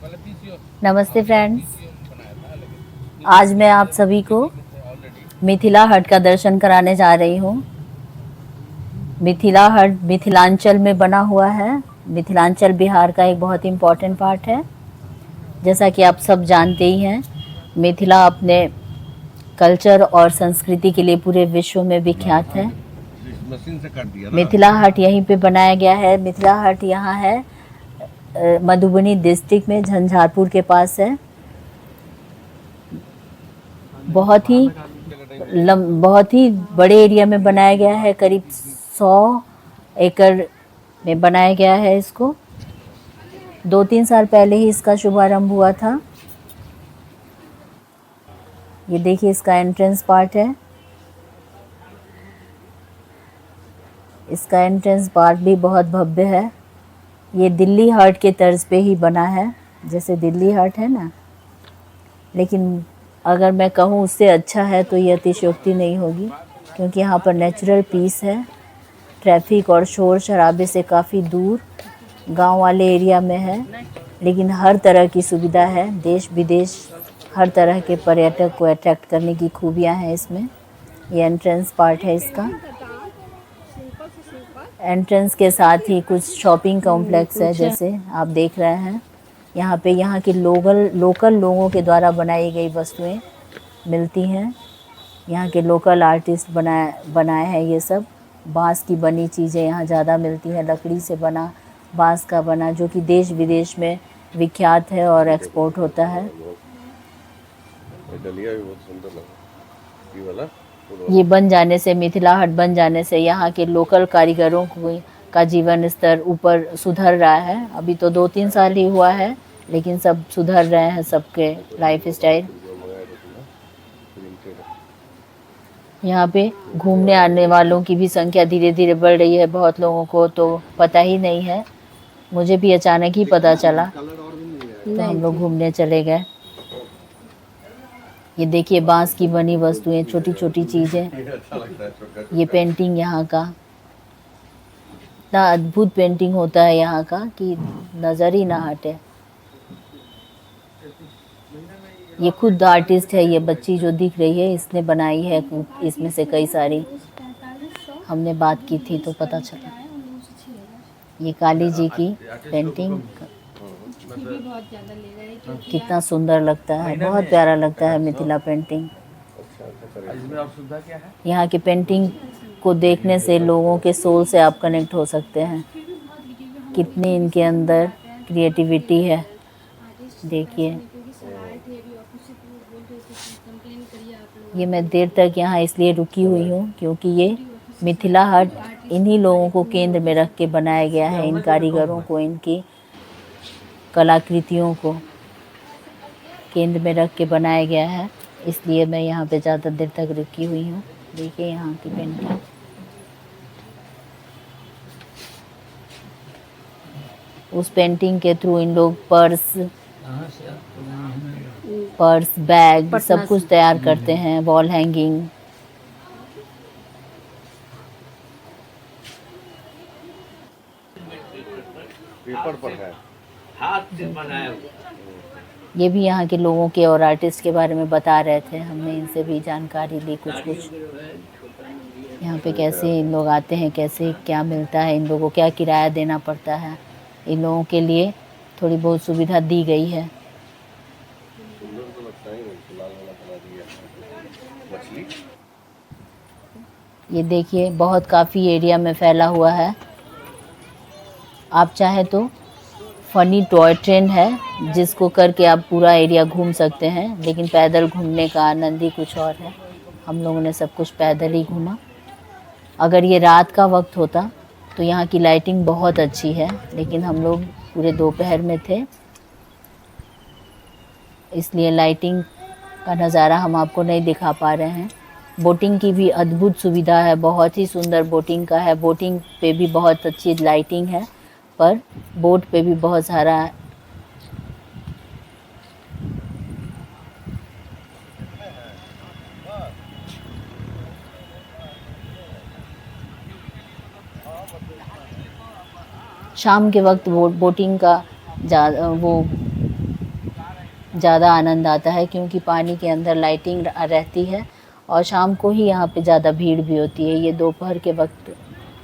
नमस्ते फ्रेंड्स। आज मैं आप सभी को मिथिला हट का दर्शन कराने जा रही हूँ। मिथिला हट मिथिलांचल में बना हुआ है। मिथिलांचल बिहार का एक बहुत इम्पॉर्टेंट पार्ट है। जैसा कि आप सब जानते ही हैं, मिथिला अपने कल्चर और संस्कृति के लिए पूरे विश्व में विख्यात है। मिथिला हट यहीं पे बनाया गया है। मिथिला हट यहाँ है मधुबनी डिस्ट्रिक्ट में, झंझारपुर के पास है। बहुत ही बड़े एरिया में बनाया गया है। करीब 100 एकड़ में बनाया गया है इसको। 2-3 साल पहले ही इसका शुभारंभ हुआ था। ये देखिए, इसका एंट्रेंस पार्ट है। इसका एंट्रेंस पार्ट भी बहुत भव्य है। ये दिल्ली हाट के तर्ज पे ही बना है, जैसे दिल्ली हाट है ना, लेकिन अगर मैं कहूँ उससे अच्छा है तो ये अतिशयोक्ति नहीं होगी, क्योंकि यहाँ पर नेचुरल पीस है। ट्रैफिक और शोर शराबे से काफ़ी दूर गांव वाले एरिया में है, लेकिन हर तरह की सुविधा है। देश विदेश हर तरह के पर्यटक को अट्रैक्ट करने की खूबियाँ हैं इसमें। ये एंट्रेंस पार्ट है इसका। एंट्रेंस के साथ ही कुछ शॉपिंग कॉम्प्लेक्स है, जैसे आप देख रहे हैं। यहाँ पे यहाँ के लोकल लोगों के द्वारा बनाई गई वस्तुएं मिलती हैं। यहाँ के लोकल आर्टिस्ट बनाए हैं ये सब। बांस की बनी चीज़ें यहाँ ज़्यादा मिलती हैं, लकड़ी से बना, बांस का बना, जो कि देश विदेश में विख्यात है और एक्सपोर्ट होता है। ये बन जाने से, मिथिला हट बन जाने से यहाँ के लोकल कारीगरों का जीवन स्तर ऊपर सुधर रहा है। अभी तो 2-3 साल ही हुआ है, लेकिन सब सुधर रहे हैं, सबके लाइफ स्टाइल। यहाँ पे घूमने आने वालों की भी संख्या धीरे धीरे बढ़ रही है। बहुत लोगों को तो पता ही नहीं है, मुझे भी अचानक ही पता चला, तो हम लोग घूमने चले गए। ये देखिए, बांस की बनी वस्तुएं, छोटी छोटी चीज़ें। ये पेंटिंग यहाँ का, इतना अद्भुत पेंटिंग होता है यहाँ का कि नज़र ही ना हटे। ये खुद आर्टिस्ट है। ये बच्ची जो दिख रही है, इसने बनाई है इसमें से कई सारी। हमने बात की थी तो पता चला। ये काली जी की पेंटिंग कितना सुंदर लगता है, बहुत प्यारा लगता है मिथिला पेंटिंग। यहाँ की पेंटिंग को देखने से लोगों के सोल से आप कनेक्ट हो सकते हैं। कितनी इनके अंदर क्रिएटिविटी है, देखिए। ये मैं देर तक यहाँ इसलिए रुकी हुई हूँ क्योंकि ये मिथिला हट इन्हीं लोगों को केंद्र में रख के बनाया गया है। इन कारीगरों को, इनकी कलाकृतियों को केंद्र में रख के बनाया गया है, इसलिए मैं यहाँ पे ज़्यादा देर तक रुकी हुई हूँ। देखिए यहाँ की पेंटिंग। उस पेंटिंग के थ्रू इन लोग पर्स, बैग सब कुछ तैयार करते हैं। Wall hanging. पेपर पर है, हाथ से बनाया। ये भी यहाँ के लोगों के और आर्टिस्ट के बारे में बता रहे थे। हमने इनसे भी जानकारी ली कुछ यहाँ पे कैसे इन लोग आते हैं, कैसे क्या मिलता है, इन लोगों को क्या किराया देना पड़ता है। इन लोगों के लिए थोड़ी बहुत सुविधा दी गई है। ये देखिए, बहुत काफ़ी एरिया में फैला हुआ है। आप चाहे तो फ़नी टॉय ट्रेन है, जिसको करके आप पूरा एरिया घूम सकते हैं, लेकिन पैदल घूमने का आनंद ही कुछ और है। हम लोगों ने सब कुछ पैदल ही घूमा। अगर ये रात का वक्त होता तो यहाँ की लाइटिंग बहुत अच्छी है, लेकिन हम लोग पूरे दोपहर में थे, इसलिए लाइटिंग का नज़ारा हम आपको नहीं दिखा पा रहे हैं। बोटिंग की भी अद्भुत सुविधा है, बहुत ही सुंदर बोटिंग का है। बोटिंग पे भी बहुत अच्छी लाइटिंग है, पर बोट पे भी बहुत सारा शाम के वक्त बोटिंग का वो ज़्यादा आनंद आता है, क्योंकि पानी के अंदर लाइटिंग रहती है और शाम को ही यहाँ पे ज़्यादा भीड़ भी होती है। ये दोपहर के वक्त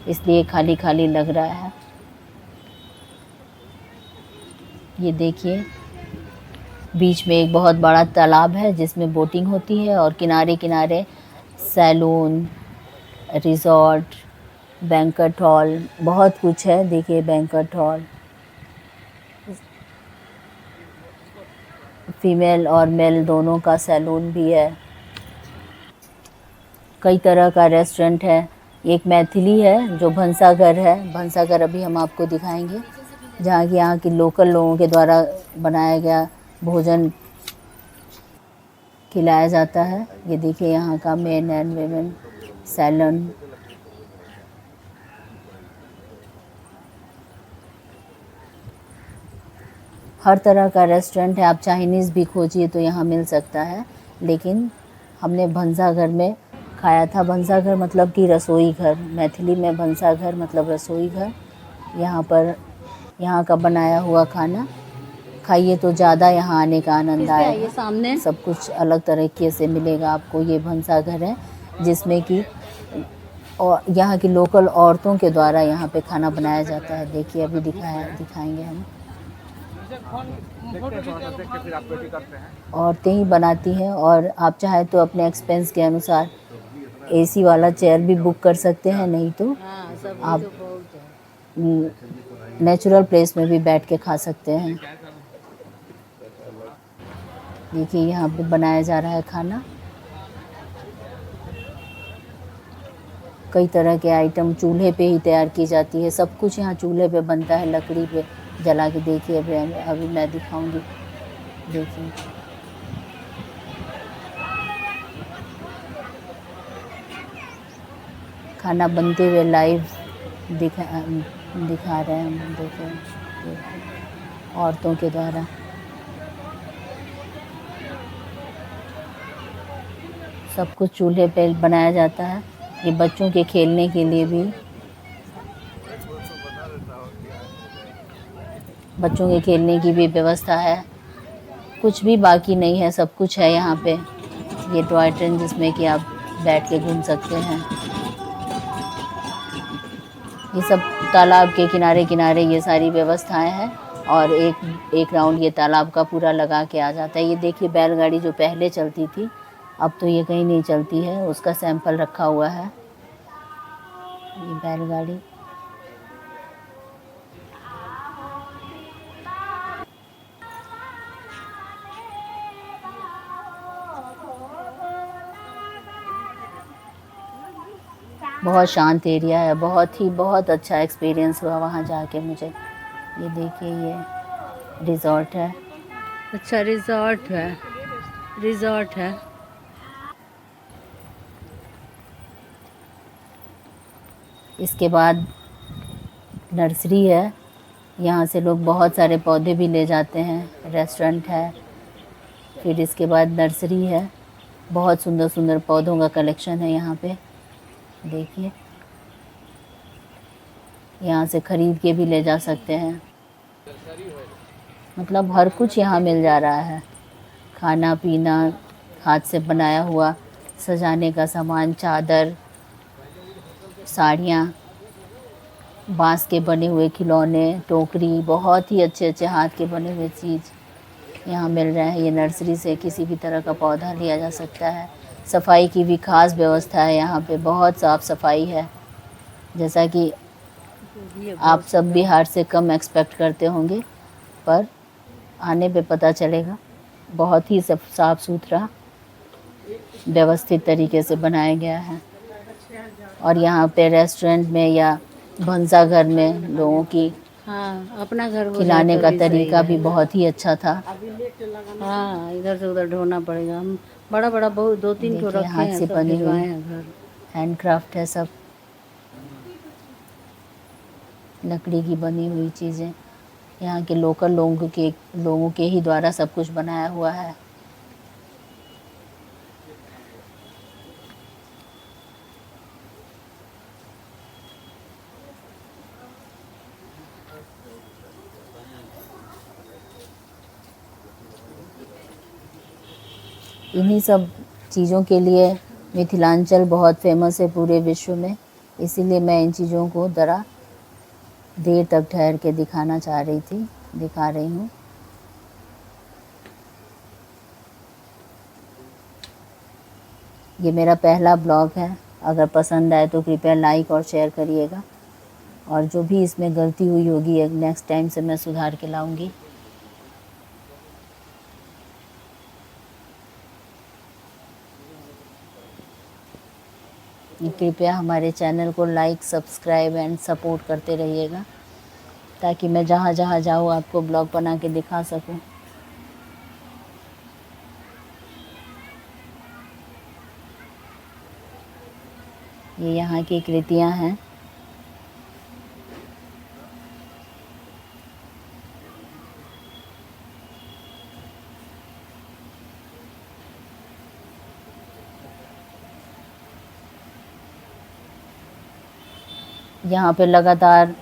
इसलिए खाली खाली लग रहा है। ये देखिए, बीच में एक बहुत बड़ा तालाब है जिसमें बोटिंग होती है और किनारे किनारे सैलून, रिज़ॉर्ट, बैंक्वेट हॉल, बहुत कुछ है। देखिए बैंक्वेट हॉल, फीमेल और मेल दोनों का सैलून भी है। कई तरह का रेस्टोरेंट है। एक मैथिली है जो भंसाघर है। भंसाघर अभी हम आपको दिखाएंगे, जहाँ की यहाँ के लोकल लोगों के द्वारा बनाया गया भोजन खिलाया जाता है। ये देखिए यहाँ का मेन एंड वेमेन सैलून। हर तरह का रेस्टोरेंट है। आप चाइनीज़ भी खोजिए तो यहाँ मिल सकता है, लेकिन हमने भंसाघर में खाया था। भंसाघर मतलब कि रसोई घर, मैथिली में भंसाघर मतलब रसोई घर। यहाँ पर यहाँ का बनाया हुआ खाना खाइए तो ज़्यादा यहाँ आने का आनंद आएगा। सामने सब कुछ अलग तरीके से मिलेगा आपको। ये भंसाघर है जिसमें कि और यहाँ की लोकल औरतों के द्वारा यहाँ पे खाना बनाया जाता है। देखिए अभी दिखाएंगे हम। औरतें ही बनाती हैं और आप चाहे तो अपने एक्सपेंस के अनुसार एसी वाला चेयर भी बुक कर सकते हैं, नहीं तो आप नेचुरल प्लेस में भी बैठ के खा सकते हैं। देखिए यहाँ पे बनाया जा रहा है खाना। कई तरह के आइटम चूल्हे पे ही तैयार की जाती है। सब कुछ यहाँ चूल्हे पे बनता है, लकड़ी पे जला के। देखिए अभी मैं दिखाऊंगी। देखिए खाना बनते हुए लाइव दिखा रहे हैं हम। देखिए औरतों के द्वारा। सब कुछ चूल्हे पे बनाया जाता है। ये बच्चों के खेलने के लिए भी, बच्चों के खेलने की भी व्यवस्था है। कुछ भी बाकी नहीं है, सब कुछ है यहाँ पे। ये टॉय ट्रेन जिसमें कि आप बैठ के घूम सकते हैं। ये सब तालाब के किनारे किनारे ये सारी व्यवस्थाएं हैं और एक राउंड ये तालाब का पूरा लगा के आ जाता है। ये देखिए बैलगाड़ी जो पहले चलती थी, अब तो ये कहीं नहीं चलती है, उसका सैंपल रखा हुआ है। ये बैलगाड़ी बहुत शांत एरिया है। बहुत अच्छा एक्सपीरियंस हुआ वहाँ जाके मुझे। ये देखिए ये रिज़ॉर्ट है। अच्छा रिज़ॉर्ट है। इसके बाद नर्सरी है। यहाँ से लोग बहुत सारे पौधे भी ले जाते हैं। रेस्टोरेंट है, फिर इसके बाद नर्सरी है। बहुत सुंदर सुंदर पौधों का कलेक्शन है यहाँ पे। देखिए यहाँ से ख़रीद के भी ले जा सकते हैं। मतलब हर कुछ यहाँ मिल जा रहा है। खाना पीना, हाथ से बनाया हुआ सजाने का सामान, चादर, साड़ियाँ, बांस के बने हुए खिलौने, टोकरी, बहुत ही अच्छे अच्छे हाथ के बने हुए चीज़ यहाँ मिल रहे हैं। ये नर्सरी से किसी भी तरह का पौधा लिया जा सकता है। सफाई की भी खास व्यवस्था है यहाँ पे। बहुत साफ़ सफाई है, जैसा कि आप सब बिहार से कम एक्सपेक्ट करते होंगे, पर आने पे पता चलेगा। बहुत ही साफ़ सुथरा व्यवस्थित तरीके से बनाया गया है। और यहाँ पे रेस्टोरेंट में या भंसाघर में लोगों की अपना घर खिलाने का तरीका भी बहुत ही अच्छा था। हाँ, इधर से उधर ढोना पड़ेगा। हम बड़ा बहुत 2-3 ठो रखे हैं, हाथ से बने हुए घर, हैंडक्राफ्ट है सब। लकड़ी की बनी हुई चीज़ें यहाँ के लोकल लोगों के ही द्वारा सब कुछ बनाया हुआ है। इन्हीं सब चीज़ों के लिए मिथिलांचल बहुत फेमस है पूरे विश्व में, इसीलिए मैं इन चीज़ों को ज़रा देर तक ठहर के दिखाना चाह रही थी, दिखा रही हूँ। ये मेरा पहला ब्लॉग है, अगर पसंद आए तो कृपया लाइक और शेयर करिएगा, और जो भी इसमें गलती हुई होगी नेक्स्ट टाइम से मैं सुधार के लाऊंगी। कृपया हमारे चैनल को लाइक, सब्सक्राइब एंड सपोर्ट करते रहिएगा, ताकि मैं जहाँ जहाँ जाऊँ आपको ब्लॉग बना के दिखा सकूँ। ये यहाँ की कृतियाँ हैं। यहाँ पे लगातार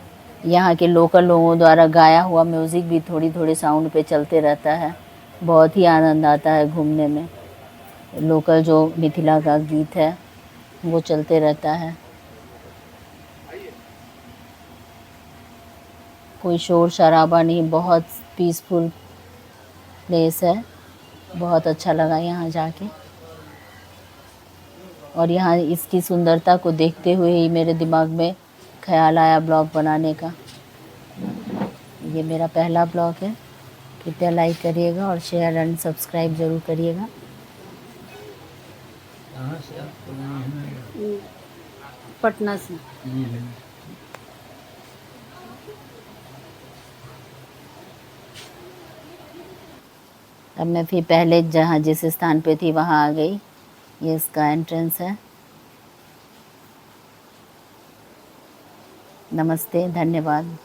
यहाँ के लोकल लोगों द्वारा गाया हुआ म्यूज़िक भी थोड़ी थोड़ी साउंड पे चलते रहता है। बहुत ही आनंद आता है घूमने में। लोकल जो मिथिला का गीत है वो चलते रहता है। कोई शोर शराबा नहीं, बहुत पीसफुल प्लेस है। बहुत अच्छा लगा यहाँ जाके, और यहाँ इसकी सुंदरता को देखते हुए ही मेरे दिमाग में ख्याल आया ब्लॉग बनाने का। ये मेरा पहला ब्लॉग है, कृपया लाइक करिएगा और शेयर एंड सब्सक्राइब ज़रूर करिएगा। कहाँ से आप हैं? पटना से। अब मैं फिर पहले जहाँ जिस स्थान पे थी वहाँ आ गई। ये इसका एंट्रेंस है। नमस्ते, धन्यवाद।